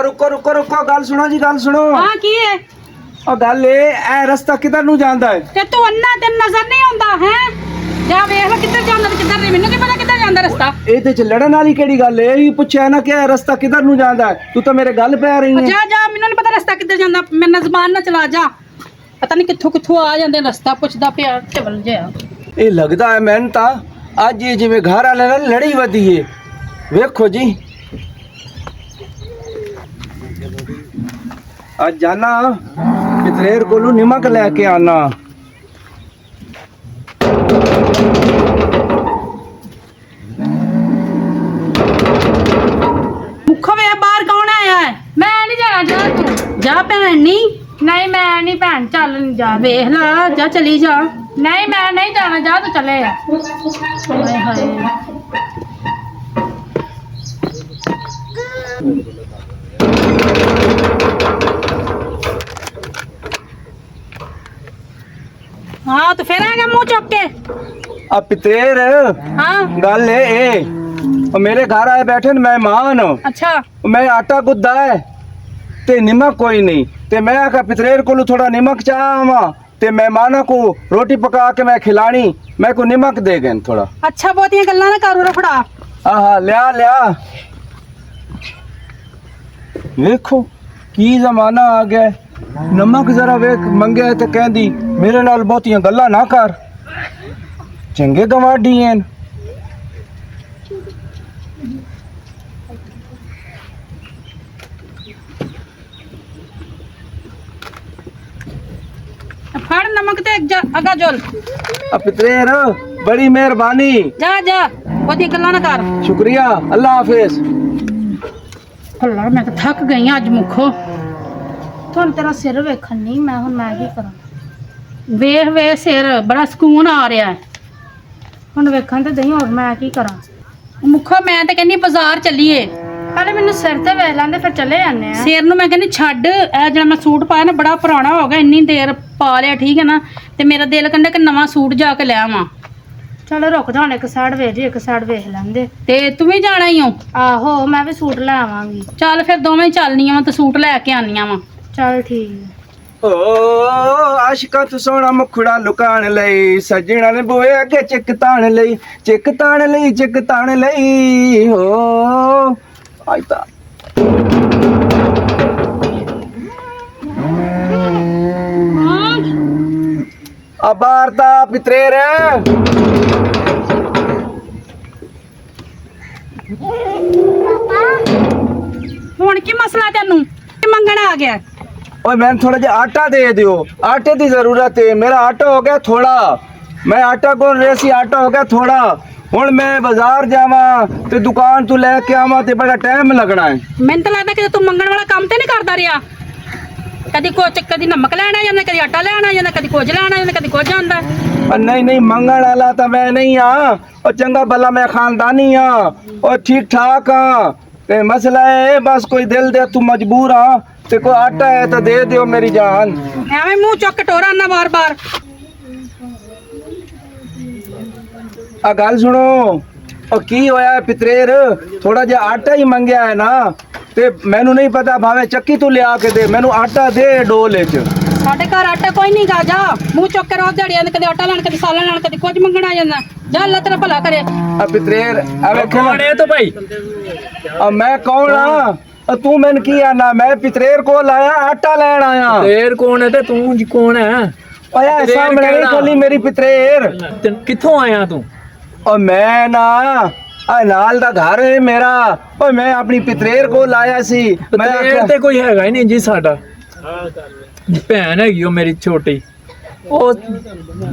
रुको रुको रुको गल सुनो जी गल सुनो। हाँ की है और गल ए रास्ता किधर नु जांदा है ते तू अन्ना ते नजर नहीं आंदा है जा वेख ले किधर जांदा ते किधर नहीं मैनू की पता किधर जांदा रास्ता ਇਹਦੇ ਚ ਲੜਨ ਵਾਲੀ ਕਿਹੜੀ ਗੱਲ ਹੈ ਇਹ ਪੁੱਛਿਆ ਨਾ ਕਿ ਰਸਤਾ ਕਿਧਰ ਨੂੰ ਜਾਂਦਾ ਹੈ ਤੂੰ ਤਾਂ ਮੇਰੇ ਗੱਲ ਪੈ ਰਹੀ ਹੈ जा जा मैनू नहीं पता रास्ता किधर जांदा मेरे ज़बान ना चला जा पता नहीं कित्थों कित्थों आ जांदे रास्ता पुछदा पिया चवल जिहा ਇਹ ਲੱਗਦਾ ਹੈ ਮੈਨੂੰ ਤਾਂ ਅੱਜ ਇਹ ਜਿਵੇਂ ਘਰ ਵਾਲੇ ਨਾਲ ਲੜੀ ਵਧੀ ਹੈ ਵੇਖੋ ਜੀ ਅੱਜ ਜਾਣਾ ਪਿਤਰੇਰ ਕੋਲੋਂ ਨਿਮਕ ਲੈ ਕੇ ਆਣਾ मुखो वे बाहर कौन आया है मैं नहीं जाना जा तू जा भैन नहीं नहीं मैं नहीं भैन चल नहीं जा वेख ला जा चली जा नहीं मैं नहीं जाना जा तू चले जा हाय हाय हाँ तो फिर आएगा मुंह चौक के ਆ ਪਿਤਰੇਰ हाँ ਗੱਲ ਇਹ ਉਹ ਮੇਰੇ ਘਰ ਆਏ ਬੈਠੇ ਨੇ ਮਹਿਮਾਨ अच्छा ਮੈਂ ਆਟਾ ਗੁੱਦਾ ਹੈ ਤੇ ਨਿਮਕ ਕੋਈ ਨਹੀਂ ਤੇ ਮੈਂ ਆਖਿਆ ਪਿਤਰੇਰ ਕੋਲੋਂ ਥੋੜਾ ਨਿਮਕ ਚਾਹਾਂ ਤੇ ਮਹਿਮਾਨਾਂ को रोटी पका के मैं खिलानी मैं को निमक दे गए थोड़ा अच्छा बहुत गल्ला ना करो रफड़ा हाँ लिया लिया देखो की जमाना आ गया है। नमक जरा वेख मंगे तो कहंदी मेरे नाल बहुतियां गल्लां ना कर चंगे गवाडी हैं फड़ नमक ते अगा जोल अब पितरेर बड़ी मेहरबानी जा जा बहुत गल्ला ना कर शुक्रिया अल्लाह हाफिज अल्लाह मैं तो थक गई आज मुखो तुम तेरा सिर वेखन नहीं मैं हुन मैं की करा वेख वे सिर बड़ा सुकून आ रहा है हुन वेखन ते दई और मैं की करा मुखो मैं तो कहनी बाजार चलीए पहले मैनू सिर ते वेख लैंदे फिर चले जाने आ सिर नूं मैं कहनी छड्ड ए जेड़ा मैं सूट पाया ना बड़ा पुराना हो गया इन्नी देर पा लिया ठीक है ना ते मेरा दिल कहंदा कि नवां सूट जाके ले आवां चलो रुक जा एक साइड वेख जी एक साइड वेख लैंदे ते तू भी जाना ही हो आहो मैं भी सूट ले आवांगी चल फिर दोवें चलनियां वां ते सूट लैके आनियां वां चल ठीक है ओ आशिका तू सोना मुखड़ा लुकाण लई सजना ने बोए अगे चिक ताण लई हो आइता अबारता पितरेर हुण की मसला तेनू मंगण आ गया ओए मैंने थोड़ा जा आटा दे दियो आटे की जरूरत है मेरा आटा हो गया थोड़ा मैं आटा कौन रेसी आटा हो गया थोड़ा हुण मैं बाजार जावा ते दुकान तू लेके आवा ते बड़ा टाइम लगना है मैनूं तो लगदा कि तू मंगण वाला काम ते नहीं करदा रिहा कदी कुछ कदी नमक लैण आ जांदा कदी आटा लैण आ जांदा कदी कुछ लैण आ जांदा कदी कुछ आंदा और नहीं मंगण वाला तो मैं नहीं हाँ और चंगा भला मैं खानदानी हाँ और ठीक ठाक हाँ ते मसला है बस कोई दिल दे तू मजबूर हाँ ते कोई आटा है तो दे दियो मेरी जान ਐਵੇਂ ਮੂੰਹ ਚੁੱਕ ਟੋਰਾ ਨਾ ਬਾਰ-ਬਾਰ आ गल सुनो और की होया है पितरेर थोड़ा जा आटा ही मंगया है ना ते मैनू नहीं पता भावे चक्की तू लिया के दे मैनू आटा दे डोले च ਸਾਡੇ ਘਰ ਆਟਾ ਕੋਈ ਨਹੀਂ ਗਾ ਜਾ ਮੂੰਹ ਚੁੱਕ ਕੇ ਰੋਜ਼ ਦਿਹਾੜੀਆਂ ਕਦੇ ਆਟਾ ਲੈਣ ਕਦੇ ਸਾਲਾਂ ਲੈਣ ਕਦੇ ਕੁਝ ਮੰਗਣ ਆ ਜਾਂਦਾ ਜਾ ਅੱਲਾ ਤੇਰਾ ਭਲਾ करे आ पितरेर अबे कौन है तो भाई अब मैं कौन हाँ और तू मैंने की आना मैं पितरेर को लाया आटा लेन आया तेर कौन है ते तू कौन है ओया सामने नहीं खोली मेरी पितरेर कित्थों आया तू और मैं ना नाल दा घर है मेरा और मैं अपनी पितरेर को लाया सी मैं तेर ते कोई हैगा ही नहीं जी साडा भैन हैगी ओ मेरी छोटी ओ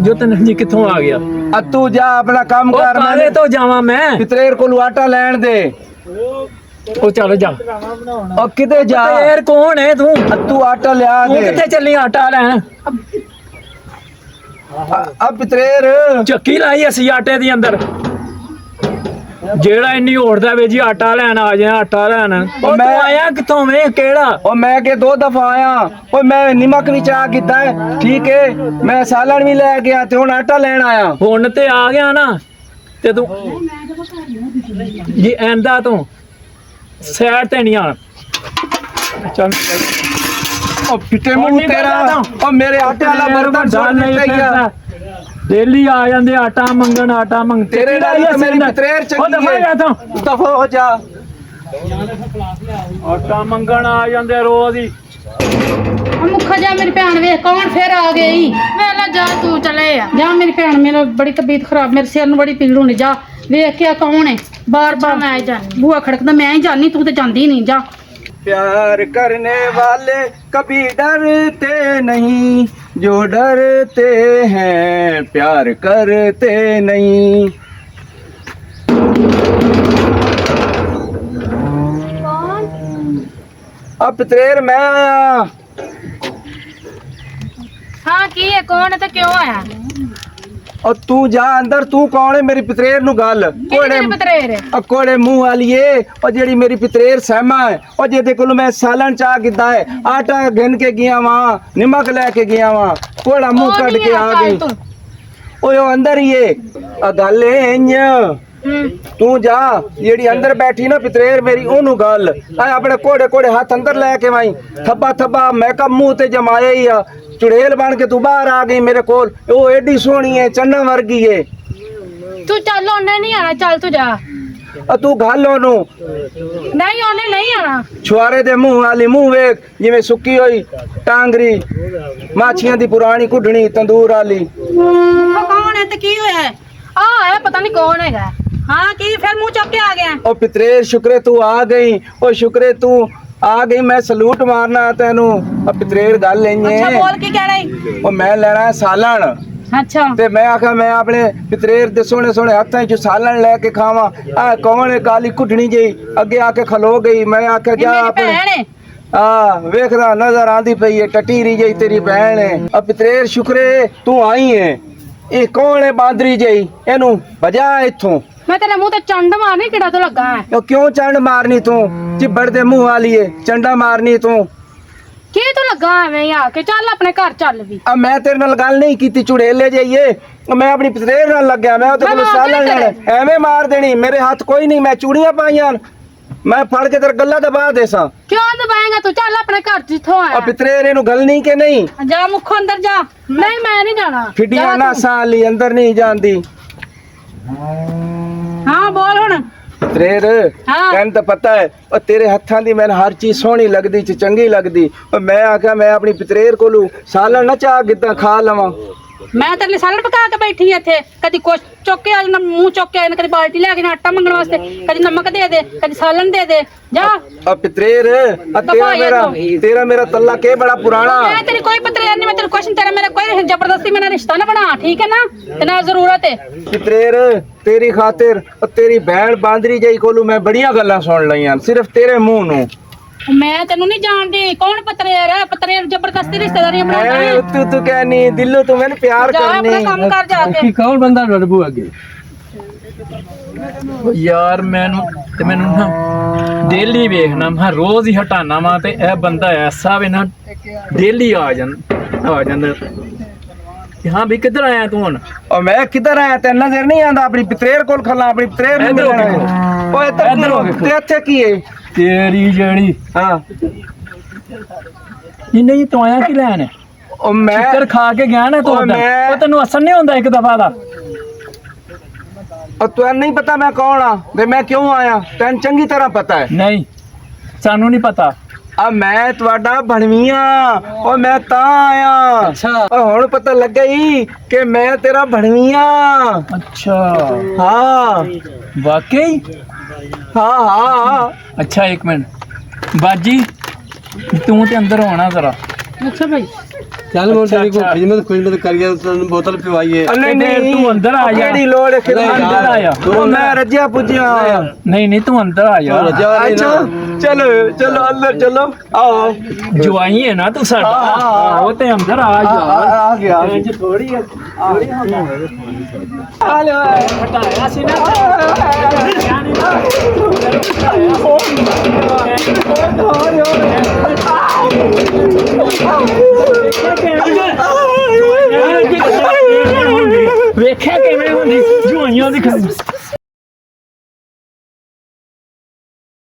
जो तन जी कित्थों आ गया अब तू जा अपना काम कर काले तो जावा मैं पितरेर को आटा लेन दे ओ चल जा और किते जा तेर कौन है तू अब तू आटा ले आ तू दे कित्थे चली आटा लैन अब पितरेर ਚੱਕੀ ਲਾਈ ਅਸੀਂ ਆਟੇ ਦੇ ਅੰਦਰ ਜਿਹੜਾ ਇੰਨੀ ਹੋੜਦਾ ਵੇ ਜੀ ਆਟਾ ਲੈਣ ਆ ਜਾ ਆਟਾ ਲੈਣ ਉਹ ਮੈਂ ਆਇਆ ਕਿੱਥੋਂ ਵੇ ਕਿਹੜਾ और मैं के 2 दफा आया और मैं निमक भी चाह कीता है ठीक है मैं सालन भी ले गया ते हुन आटा लेन आया ਹੁਣ ਤੇ ਆ ਗਿਆ ਨਾ ਤੇ ਤੂੰ ਜੀ ਐਂਦਾ ਤੂੰ ਸਾਈਡ ਤੇ ਨਹੀਂ ਆਣ ਚੱਲ ਉਹ ਪਿੱਟੇ ਮੂੰਹ ਤੇਰਾ ਉਹ ਮੇਰੇ ਆਟੇ ਵਾਲਾ ਬਰਤਨ ਸੁੱਟ ਦਿੱਤਾ ਗਿਆ ਡੇਲੀ ਆ ਜਾਂਦੇ ਆਟਾ ਮੰਗ ਤੇਰੇ ਨਾਲ ਤਾਂ ਮੇਰੀ ਪਤਰੇਰ ਚੰਗੀ ਦਫਾ ਜਾ ਤੂੰ ਦਫਾ ਹੋ ਜਾ ਆਟਾ ਮੰਗਣ ਆ ਜਾਂਦੇ ਰੋਜ਼ ਹੀ ਮੁੱਖਾ ਜਾ ਮੇਰੀ ਭੈਣ ਵੇਖ ਕੌਣ ਫੇਰ ਆ ਗਈ ਵੇਲਾ ਜਾ ਤੂੰ ਚਲੇ ਆ ਜਾ ਮੇਰੀ ਭੈਣ ਮੇਰਾ ਬੜੀ ਤਬੀਅਤ ਖਰਾਬ ਮੇਰੇ ਸਿਰ ਨੂੰ ਬੜੀ ਪੀੜ ਹੋਣੀ ਜਾ ਵੇਖ ਕੇ ਆ ਕੌਣ ਹੈ ਬਾਰ ਬਾਰ ਮੈਂ ਜਾਣੀ ਬੂਆ ਖੜਕਦਾ ਮੈਂ ਹੀ ਜਾਣੀ ਤੂੰ ਤੇ ਜਾਂਦੀ ਨਹੀਂ ਜਾ प्यार करने वाले कभी डरते नहीं जो डरते हैं प्यार करते नहीं अब पतरेर मैं आया ਹਾਂ ਕੀ ਹੈ ਕੌਣ ਹੈ ਤੇ ਕਿਉਂ ਆਇਆ और तू जा अंदर तू कौन है मेरी पतरेर नु गल ਕਿਹੜੇ ਬਤਰੇਰ कोड़े मुंह वालिए और जेड़ी मेरी पतरेर सहमा है और जेदे कोल मैं सालन चाह गिदा है आटा घिन के गया वहां नमक लेके गया वहां कोड़ा मुंह कट के आ गई ओए ओ अंदर ही है आ गल है इंज तू जा जेड़ी अंदर बैठी ना पतरेर मेरी ओनू गल आ अपने कोड़े कोड़े हाथ अंदर लेके वाई थब्बा थब्बा मैकअप मुंह ते जमाया ही आ चुड़ैल बन के तू बाहर आ गई मेरे कोल ओ एडी सोहनी है चन्ना वर्गी है ਤੂੰ ਚੱਲ ਉਹਨੇ ਨਹੀਂ ਆਣਾ ਚੱਲ ਤੂੰ ਜਾ आ तू गल ओनू ਨਹੀਂ ਉਹਨੇ ਨਹੀਂ ਆਣਾ छुआरे दे मुंह वाली मुंह वेख जिवें सुक्की होई टांगरी माछियां दी पुरानी कुडनी तंदूर वाली ਉਹ ਕੌਣ ਹੈ ਤੇ ਕੀ ਹੋਇਆ ਹੈ? ਆ ਹੈ ਪਤਾ ਨਹੀਂ ਕੌਣ ਹੈਗਾ ਹਾਂ ਕੀ ਫਿਰ ਮੂੰਹ ਚੁੱਕ ਕੇ ਆ ਗਿਆ ओ पितरेर शुक्रे तू आ गई ओ शुक्रे तू आ गई मैं सलूट मारना तेनू ओ पितरेर गल ਅੱਛਾ नहीं ਬੋਲ ਕੀ ਕਹਿ ਰਹੀ ओ मैं लेना है सालन ਅੱਛਾ ਤੇ ਮੈਂ ਆਖਿਆ ਮੈਂ ਆਪਣੇ ਪਿਤਰੇਰ ਦੇ ਸੋਹਣੇ ਸੋਹਣੇ ਹੱਥਾਂ 'ਚ ਸਾਲਣ ਲੈ ਕੇ ਖਾਵਾਂ ਆ ਕੌਣ ਹੈ ਕਾਲੀ ਕੁੱਟਣੀ ਜਿਹੀ ਅੱਗੇ ਆ ਕੇ ਖਲੋ ਗਈ ਮੈਂ ਆਖਿਆ ਜਾ ਮੇਰੀ ਆਪਣੇ ਭੈਣ ਹੈ ਆ ਵੇਖਦਾ ਨਜ਼ਰ ਆਂਦੀ ਪਈ ਹੈ ਟਟੀਰੀ ਜਿਹੀ ਤੇਰੀ ਭੈਣ ਹੈ ਆ ਪਿਤਰੇਰ ਸ਼ੁਕਰੇ ਤੂੰ ਆਈ ਹੈ ਇਹ ਕੌਣ ਹੈ ਬਾਂਦਰੀ ਜਿਹੀ ਇਹਨੂੰ ਭਜਾ ਇੱਥੋਂ ਮੈਂ ਤੇਰੇ ਮੂੰਹ ਤੇ ਚੰਡ ਮਾਰਨੀ ਕਿਹੜਾ ਤੋਂ ਲੱਗਾ ਹੈ ਉਹ ਕਿਉਂ ਚੰਡ ਮਾਰਨੀ ਤੂੰ ਚਿੱਬੜ ਦੇ ਮੂੰਹ ਵਾਲੀ ਹੈ ਚੰਡਾ ਮਾਰਨੀ ਤੂੰ ਕੀ ਤੂੰ ਲੱਗਾ ਐਵੇਂ ਹੀ ਆ ਕੇ ਚੱਲ ਆਪਣੇ ਘਰ ਚੱਲ ਵੀ ਆ ਮੈਂ ਤੇਰੇ ਨਾਲ ਗੱਲ ਨਹੀਂ ਕੀਤੀ ਚੁੜੇਲੇ ਜਾਈਏ ਮੈਂ ਆਪਣੀ ਪਤਰੇਰ ਨਾਲ ਲੱਗਿਆ ਮੈਂ ਉਹਦੇ ਕੋਲ ਮੈਂ ਮਾਰ ਸਾਲਣ ਦੇਣੀ ਲੈਣਾ ਐਵੇਂ ਮਾਰ ਦੇਣੀ ਮੇਰੇ ਹੱਥ ਕੋਈ ਨਹੀਂ ਮੈਂ ਚੂੜੀਆਂ ਪਾਈਆਂ ਮੈਂ ਫੜ ਕੇ ਤੇਰੇ ਗੱਲਾਂ ਦਬਾ ਦੇਸਾਂ ਕਿਉਂ ਦਬਾਏਗਾ ਤੂੰ ਚੱਲ ਆਪਣੇ ਘਰ ਜਿੱਥੋਂ ਆ ਆਇਆ ਪਤਰੇਰ ਇਹਨੂੰ ਗੱਲ ਨਹੀਂ ਕਿ ਨਹੀਂ ਜਾ ਮੁੱਖੋਂ ਅੰਦਰ ਜਾ ਨਹੀਂ ਮੈਂ ਨਹੀਂ ਜਾਣਾ ਫਿੱਡੀਆਂ ਜਾ ਨਾ ਤੂੰ। ਸਾਲੀ ਅੰਦਰ ਨਹੀਂ ਜਾਂਦੀ ਹਾਂ ਬੋਲ ਹੁਣ ਪਤਰੇਰ ਹਾਂ। ਤੈਨੂੰ ਤਾਂ ਪਤਾ ਹੈ ਉਹ ਤੇਰੇ ਹੱਥਾਂ ਦੀ ਮੈਨੂੰ ਹਰ ਚੀਜ਼ ਸੋਹਣੀ ਲੱਗਦੀ ਚ ਚੰਗੀ ਲੱਗਦੀ ਉਹ ਮੈਂ ਆਖਿਆ ਮੈਂ ਆਪਣੀ ਪਤਰੇਰ ਕੋਲੋਂ ਸਾਲਣ ਨਾ ਚਾਹ ਕਿੱਦਾਂ ਖਾ ਲਵਾਂ ਮੈਂ ਤੇਰੇ ਲਈ ਸਾਲਣ ਪਕਾ ਕੇ ਬੈਠੀ ਆ ਇੱਥੇ ਕਦੀ ਕੁਛ ਚੁੱਕ ਕੇ ਆ ਜਾਂਦਾ ਮੂੰਹ ਚੁੱਕ ਕੇ ਆ ਜਾਂਦਾ ਕਦੀ ਬਾਲਟੀ ਲੈ ਕੇ ਨਾ ਆਟਾ ਮੰਗਣ ਵਾਸਤੇ ਕਦੀ ਨਮਕ ਦੇ ਦੇ ਕਦੀ ਸਾਲਣ ਦੇ ਦੇ ਜਾ ਆ ਪਤਰੇਰ ਆ ਤੇਰਾ ਮੇਰਾ ਤੱਲਾ ਕੇ ਬੜਾ ਪੁਰਾਣਾ ਮੈਂ ਤੇਰੀ ਕੋਈ ਪਤਰੇਰ ਨਹੀਂ ਮੈਂ ਤੇਰੇ ਕੁਛ ਨੀ ਤੇਰਾ ਮੇਰਾ ਕੋਈ ਜ਼ਬਰਦਸਤੀ ਮੇਰਾ ਰਿਸ਼ਤਾ ਨਾ ਬਣਾ ਠੀਕ ਹੈ ਨਾ ਤੇ ਨਾ ਜ਼ਰੂਰਤ ਹੈ ਪਤਰੇਰ ਤੇਰੀ ਖਾਤਰ ਉਹ ਤੇਰੀ ਭੈਣ ਬਾਂਦਰੀ ਜਈ ਕੋਲੋਂ ਮੈਂ ਬੜੀਆਂ ਗੱਲਾਂ ਸੁਣ ਲਈਆਂ ਸਿਰਫ ਤੇਰੇ ਮੂੰਹ ਨੂੰ ਮੈਂ ਤੈਨੂੰ ਨਹੀਂ ਜਾਣਦੀ ਕੌਣ ਪਤਰੇਰ ਹੈ ਪਤਰੇਰ ਜ਼ਬਰਦਸਤੀ ਰਿਸ਼ਤੇਦਾਰੀਆਂ ਬਣਾਉਂਦਾ ਹੈ ਤੂੰ ਕਹਿਨੀ ਦਿਲੋਂ ਤੂੰ ਮੈਨੂੰ ਪਿਆਰ ਜਾ ਆਪਣਾ ਕਰਨੀ ਕੰਮ ਕਰ ਜਾ ਕੇ ਕੀ ਕੌਣ ਬੰਦਾ ਡਰਬੂ ਅੱਗੇ ਯਾਰ ਮੈਨੂੰ ਨਾ ਡੇਲੀ ਵੇਖਣਾ ਮੈਂ ਰੋਜ਼ ਹੀ ਹਟਾਣਾ ਵਾ ਤੇ ਇਹ ਬੰਦਾ ਐਸਾ ਵੇ ਨਾ ਡੇਲੀ ਆ ਜਾਂਦਾ ਕਿ ਹਾਂ ਵੀ ਕਿੱਧਰ ਆਇਆ ਤੂੰ ਹੁਣ ਉਹ ਮੈਂ ਕਿੱਧਰ ਆਇਆ ਤੈਨੂੰ ਨਜ਼ਰ ਨਹੀਂ ਆਂਦਾ ਆਪਣੀ ਪਤਰੇਰ ਕੋਲ ਖੱਲਾ ਆਪਣੀ ਪਤਰੇਰ ਨੂੰ ਇੱਧਰ ਹੋ ਮਿਲਣਾ ਕੇ ਹੈ। ਓਏ ਇੱਧਰ ਹੋ ਕੇ ਤੇ ਇੱਥੇ ਕੀ ਹੈ ਤੇਰੀ ਜਿਹੜੀ ਹਾਂ ਨਹੀਂ ਤੂੰ ਆਇਆ ਕੀ ਲੈਣ ਉਹ ਮੈਂ ਚਿੱਤਰ ਖਾ ਕੇ ਗਿਆ ਨਾ ਤੂੰ ਉਹ ਉੱਧਰ। ਮੈਂ- ਉਹ ਤੈਨੂੰ ਅਸਰ ਨਹੀਂ ਹੁੰਦਾ ਇੱਕ ਦਫਾ ਦਾ ਉਹ ਤੈਨੂੰ ਨਹੀਂ ਪਤਾ ਮੈਂ ਕੌਣ ਆ ਤੇ ਮੈਂ ਕਿਉਂ ਆਇਆ ਤੈਨੂੰ ਚੰਗੀ ਤਰ੍ਹਾਂ ਪਤਾ ਹੈ ਨਹੀਂ ਸਾਨੂੰ ਨਹੀਂ ਪਤਾ ਆ ਮੈਂ ਤੁਹਾਡਾ ਬਣਵੀਆਂ ਉਹ ਮੈਂ ਤਾਂ ਆਇਆ ਅੱਛਾ। ਉਹ ਹੁਣ ਪਤਾ ਲੱਗਾ ਹੀ ਕਿ ਮੈਂ ਤੇਰਾ ਬਣਵੀਆਂ ਅੱਛਾ ਹਾਂ ਵਾਕਈ ਹਾਂ ਅੱਛਾ ਇੱਕ ਮਿੰਟ ਬਾਜੀ ਤੂੰ ਤੇ ਅੰਦਰ ਹੋਣਾ ਜ਼ਰਾ ਅੱਛਾ ਭਾਈ चल मोर तेरी को अच्छा। खिदमत कर गया तो बोतल पिवाइए ਨਹੀਂ ਨਹੀਂ ਤੂੰ ਅੰਦਰ ਆ ਜਾ। ਕਿਹੜੀ ਲੋੜ ਹੈ ਅੰਦਰ ਆ ਜਾ। ਉਹ ਮੈਂ ਰੱਜਿਆ ਪੁੱਜਿਆ ਆਇਆ ਨਹੀਂ ਤੂੰ ਅੰਦਰ ਆ ਜਾ ਅੱਛਾ ਚਲੋ ਚਲੋ ਅੰਦਰ ਚਲੋ ਆਓ ਜਵਾਈ ਹੈ ਨਾ ਤੂੰ ਸਾਡਾ ਹਾਂ। ਉਹ ਤੇ ਅੰਦਰ ਆ ਜਾ ਆ ਗਿਆ ਇੰਜ ਥੋੜੀ ਹਲੋ ਹਟਾਇਆ ਸੀ ਨਾ ਵੇਖਿਆ ਕਿਵੇਂ ਹੁੰਦੀ ਜਵਾਈਆਂ ਦੀ